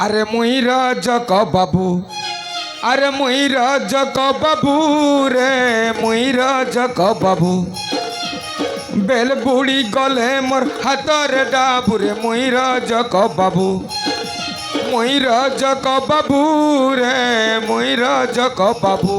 আরে মুই রজক বাবু, আরে মুই রজক বাবু রে, মুই রজক বাবু। বেল বুড়ি গলে মোর হাতর ডাবুরে, মুই রজক বাবু, মুই রজক বাবু রে, মুই রজক বাবু।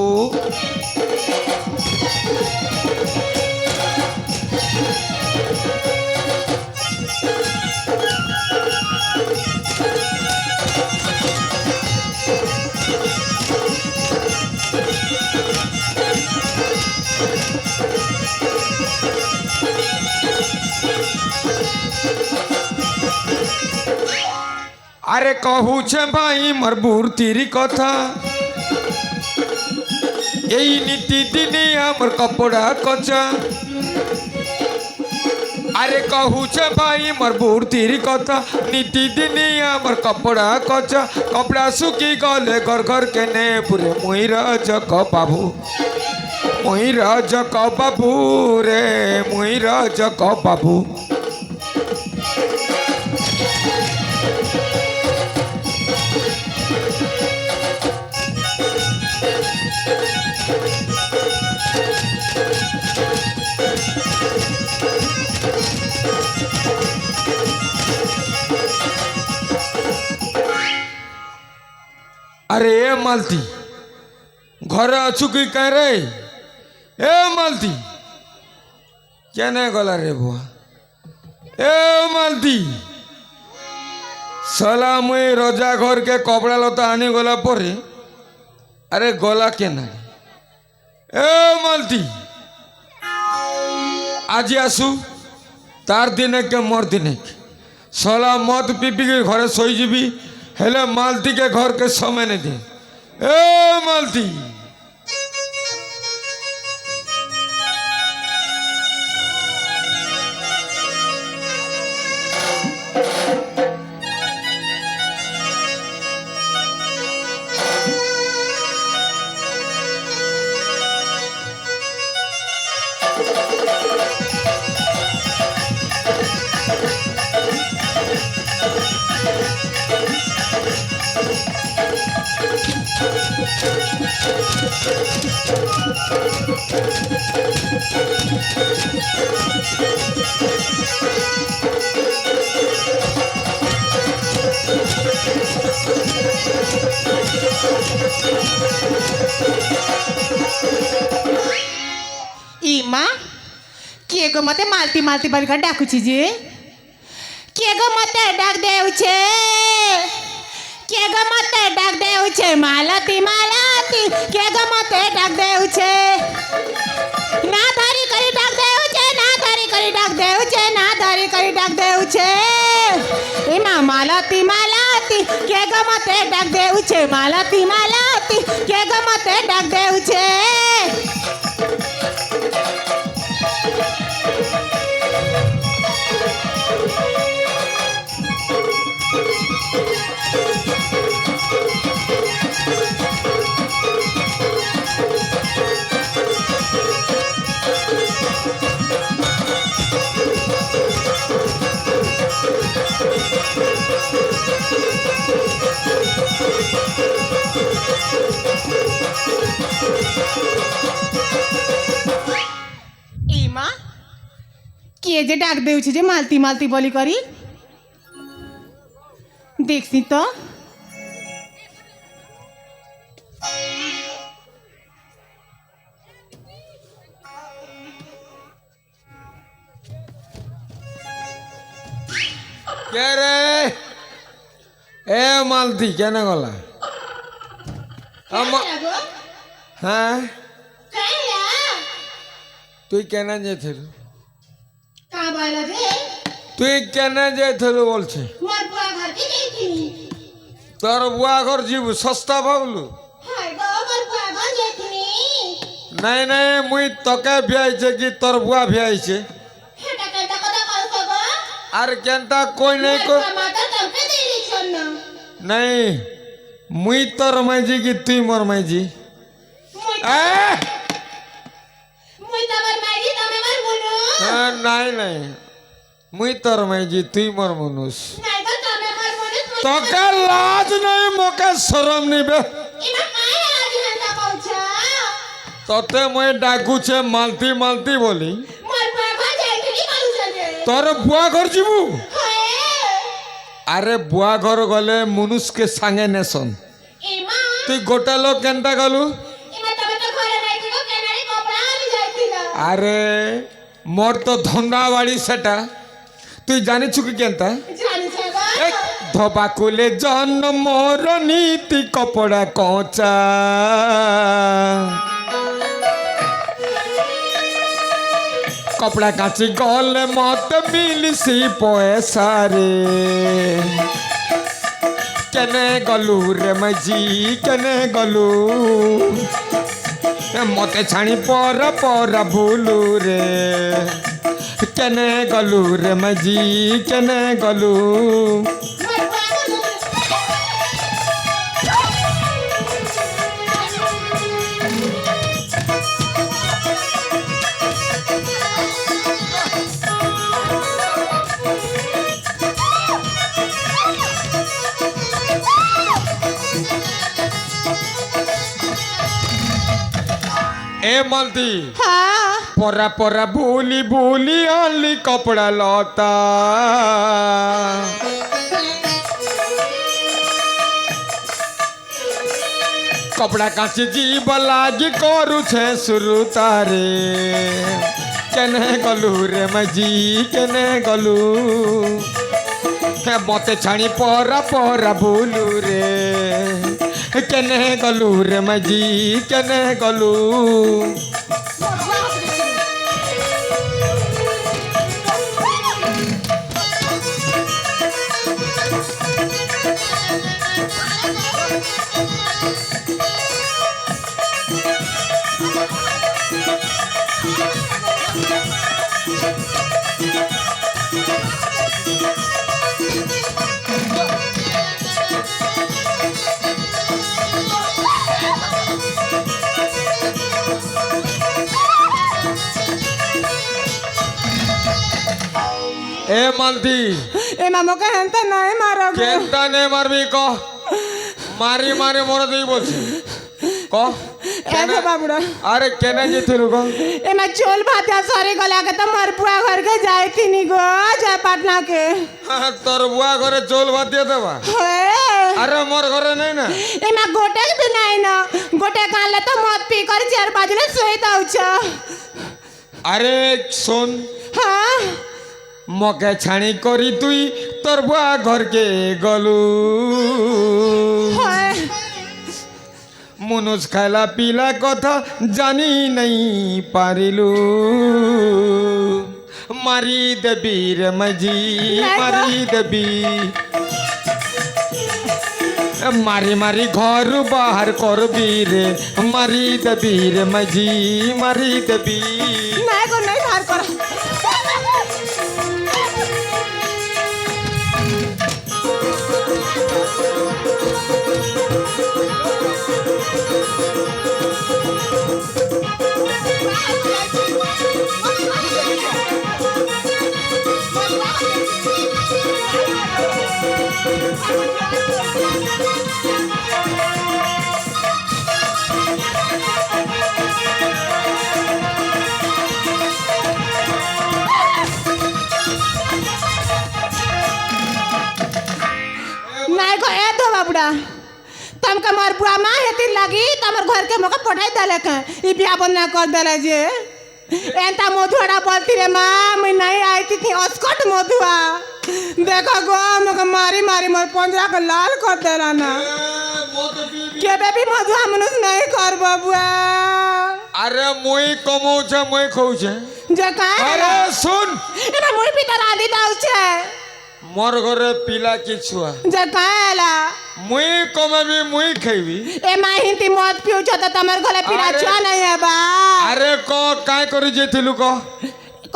আরে কহুছে ভাই মোর বুড়তির কথা, এই নীতি দিনে আমার কপড়া কচা। আরে কহুছে ভাই মোর বুড়তির কথা, নীতি দিনে আমার কপড়া কচা। কপড়া শুকি গলে ঘর ঘর কেনে পুরে, মুই রজক বাবু, মুই রজক বাবু রে, মুই রজক বাবু। আরে এ মালতি, ঘরে আছু কি কাই রে? এ মালতি কেনে গলা রে বুয়া? এ মালতি সালা মুই রজা ঘরকে কপড়া লতা আনি গলা পরে, আরে গলা কেনা? এ মালতি আজি আসু, তার দিনে কে মোর দিনে সালা মদ পিপিকে ঘরে শই যাবি, হেলে মালতিকে ঘরকে সময় নে দে। এ মালতি ইমা কে গো মতে মালতি মালতি বলিকা ডাকুছি যে? কে গো মতে ডাক দেউছে? কে গো মতে ডাক দেউছে? মালতি মালতি কে গো মতে ডাক দেউছে? না ধরি করি ডাক দেউছে, না ধরি করি ডাক দেউছে, না ধরি করি ডাক দেউছে। ইমা মালতি মালতি কে গো মতে ডাক দেউছে? মালতি মালতি কে গো মতে ডাক দেউছে? ইমা কে যে ডাক দেউছে যে মালতি মালতি বলি করি? দেখছি তো। কে রে? এ মালতি কেনে গলা? হ্যাঁ তুই কেনে যেছিল? তুই কেনে যেছিল বলছে? তোর বুয়া ঘর যাবু সস্তা ভাবলু? নাই নাই মুই তোকে ভিয়াইছে কি তোর বুয়া ভিয়াইছে? আর কেনটা কই নাই কই নাই, মুই তোর মাইজি কি তুই মোর মাইজি? নাই নাই মুই তোর মাইজি তুই মোর মনুষ। তোকে লাজ নাই মোকে শরম নিবে ইমা কাই আজি হান্তা কইছ তোতে মই ডাকুছে মালতি মালতি বলি মোর বাবা যাইতিনি কইছ যে তোর বুয়া ঘর যাবু হ্যাঁ আরে বুয়া ঘর গলে মনুষ্যকে সাঙ্গে নেসন ইমা তুই গোটা লোক কেনটা গলু ইমা তবে তো ঘরে নাই তো কেনারে কপড়া আনি যাইতিল আরে মোর তো ধন্দা বাড়ি সেটা তুই জানিছু কি কেনটা জানিছ গো এই ধবা কুলে জন্ম মোর নীতি কপড়া কচা কপড়া কাচি গলে মত মিলিছি পয়সা রে কেনে গলু রে মজি কেনে গলু মতে ছানি পরা পরা ভুলু রে কেনে গলু রে মজি কেনে গলু মোর বাবা এ মালতি হ্যাঁ পরা পরা ভুলি ভুলি আনলি কপড়া লতা কপড়া কাচি জীব লাগি করুছে শুরু তারে কেনে গলু রে মজি কেনে গলু মতে ছানি পরা পরা ভুলু রে কেনে গলু রে মজি কেনে গলু এ মালতি এমা মোকে হেনতে নাই মারো গো। কেনটা নে মারবি ক মারি মারি মরে দিই বলছি ক এগো বাবুড়া আরে কেনে যেতিলু ক এমা চোল ভাতিয়া সরি গলা के तो मोर बुआ घर के जाई थी गो जय पटना के তোর বুয়া ঘরে চোল ভাত দিয়ে দেবা हे আরে মোর ঘরে নেই না एमा गोटे भी नहीं ना गोटे काले तो मत पी कर 4 बजे सोई दाउछ আরে শোন हां মকে ছানি করি তুই তোর বুয়া ঘরকে গলু हाय মনুষ খাইলা পিলা কথা জানি নাই পারিলু মারি দেবী রে মজি মারি দেবী মারি মারি ঘর বাহার করবি রে মারি দেবী রে মজি মারি দেবী नहीं को नहीं धार कर नहीं को ए दो बाबुड़ा तमका मोर बुआ माँ हेती लगी तमर घर के मौका पठाई दले के ई बिया बंद कर दले जे एंता मधुआड़ा बोलती रे माँ मैं नहीं आई थी अस्कट मधुआ देखो गो मके मारी मारी मोर पंजरा के लाल कर देला ना के बेबी मधुआ मनुष्य नहीं कर बाबुआ अरे मुई कमौछे मुई खौछे जे का अरे सुन एना मुई भीतर आदी दाउ छे मोर घरे पिला की छुआ जे काला मुई कमेबी मुई खैबी ए माहिती मत पिउ छ त तमर घरे पिरा अरे- छ नहीं है बा अरे क काय करी जेथिलु क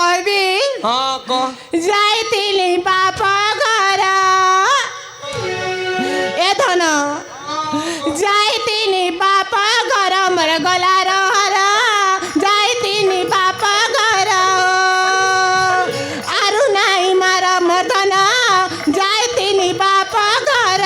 कहबी हां क जाइतिली बापा घर ए धन जाइतिली बापा घर मोर गला रहर जाइतिली बापा घर आरु नाई मार मोर धन जाइतिली बापा घर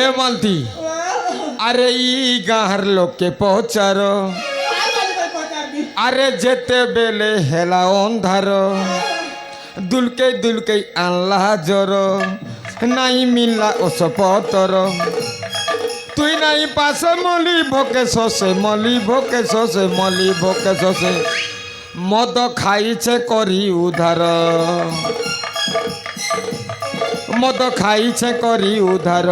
ए मालती अरे ई गाहर लोग के पहुँचारो अरे जेते बेले हेला अंधार दुलके आनला जर नहीं मिलला ओस पतर तुई नहीं पासे मली भोके ससे मद खाइछे करी उधार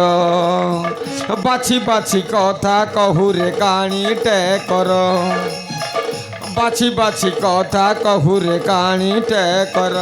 बाछी बाछी कथा कहू रे काणी टेकर बाछी बाछी कथा कहू रे काणी टेकर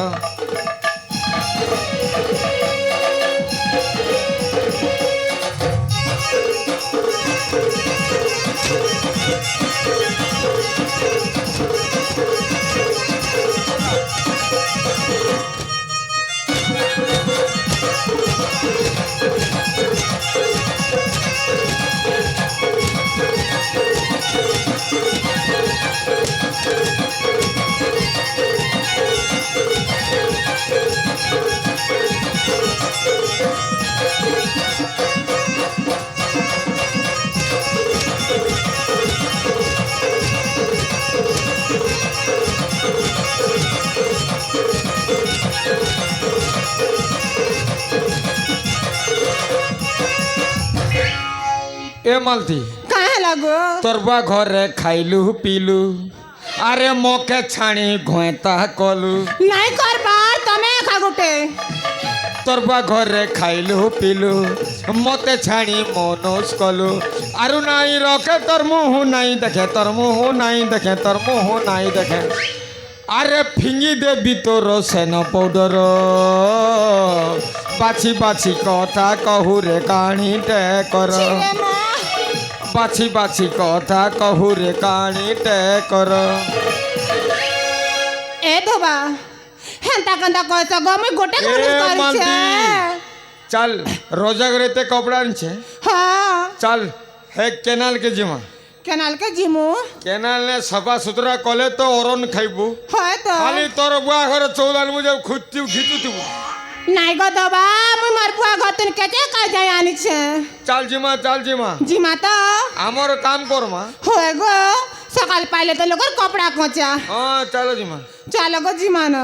ए मालती कहाँ लगो तोरबा घरे खाइलु पीलु अरे मोके छाणी घोता कलु नहीं करबा तमे खा गुटे तोरबा घरे खाइलु पीलु मते छाणी मनोज कलु आरु नहीं रखे तोर मुँह नहीं देखे अरे फिंगी देवी तोर सेन पाउडर बाछी बाछी कथा कहू रे काणी टेकर बाछी बाछी कथा कहू रे काणी टेकर ए धोबा हेंता कंदा कहता गो मैं गोटे कर चल रोजा गरेते कपड़ा छे हाँ चल हे केनाल के जिमा केनाल के जिमु केनाल ने सफा सुथरा कले तो ओरन खाइबू है तो खाली तोर बुआ घर चौदान मुझे खुदती खींचू नहीं गो दबा मुई मोर बुआ गतन केते का जाय आनी छे चल जिमा जिमा तो हमर काम करमा होय गो सकाल पाइले तो लोगर कपड़ा कोचा हां चलो जिमा चलो गो जिमा न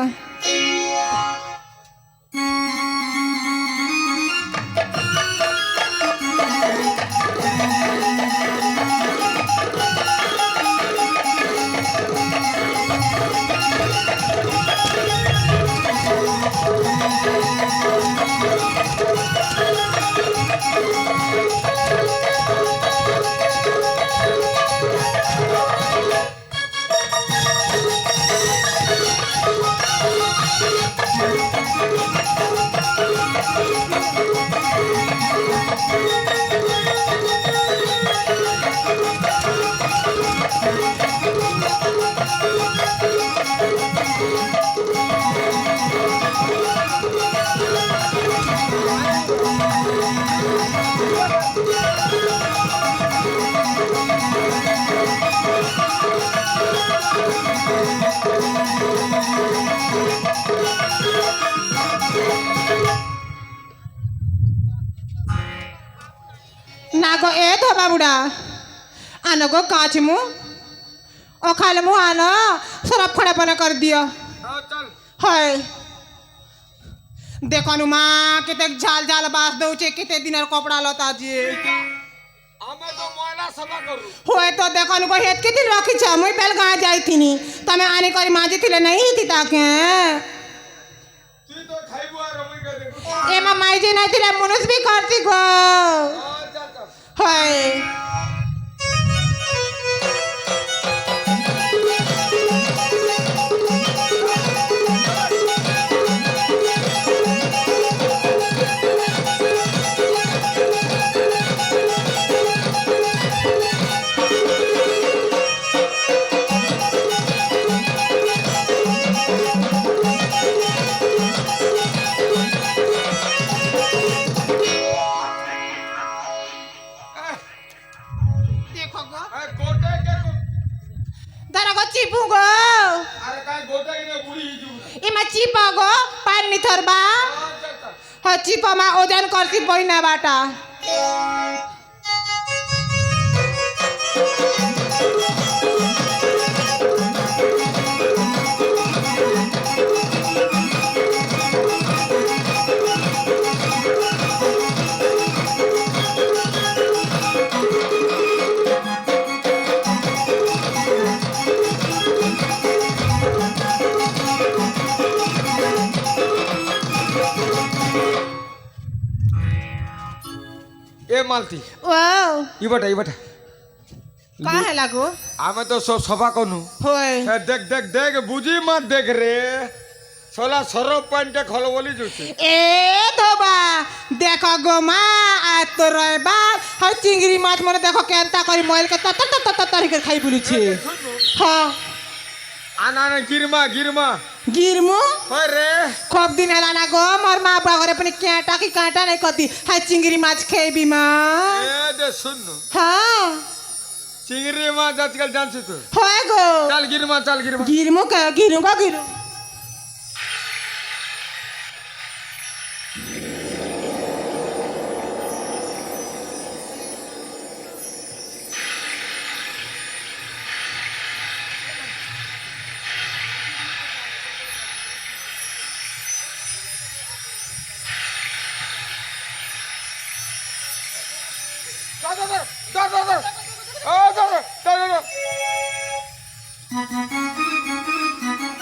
नागो ए धोबा बुढ़ा आनो गो काच मु ओ खाले मु आनो सरफ खड़ा बना कर दियो हाय देखो नु माँ किते झाल झाल बास दउचे किते दिनर कपड़ा लता जी हमें तो मोयला सफा करू होय तो देखो नु को हेत के दिन रखी छ मुई बेल गा जाई थिनी तमे आने करी माजी थिले नहीं थी ताके तू तो खाइबू आ रमई के देखो ए माई जी नहीं थिले मनुष्य भी करती गो हाय चिपू गो अरे काय गोटा ने बुढ़ी हिजू इमा चिपा गो पानी थरबा ह चिपा मा ओजन करती पहिना बाटा এ মালতি ও ইবাটা का है लागो আমি তো সব সভা কনু होय দেখ দেখ দেখ বুঝি মাত দেখ রে সোলা সরব পয়েন্টে খল বলি জুছি ए धोबा देखो गो मा आ तो रयबा ह चिंगरी माछ मने देखो केनता करी मोइल के तरी के खाई बुलुछे हां আনা না গিরমা गिरमु হয় রে खूब दिन हला ना गो मोर माँ बाप घरे पनि काँटा कि काँटा नहीं कति हाय चिंगरी माछ खेबी माँ এ দে শুনু हाँ চিংড়ি মাছ আজকাল জানছিস তো होय गो চাল গিরমা गिरमु का गिरु का गिरु ধর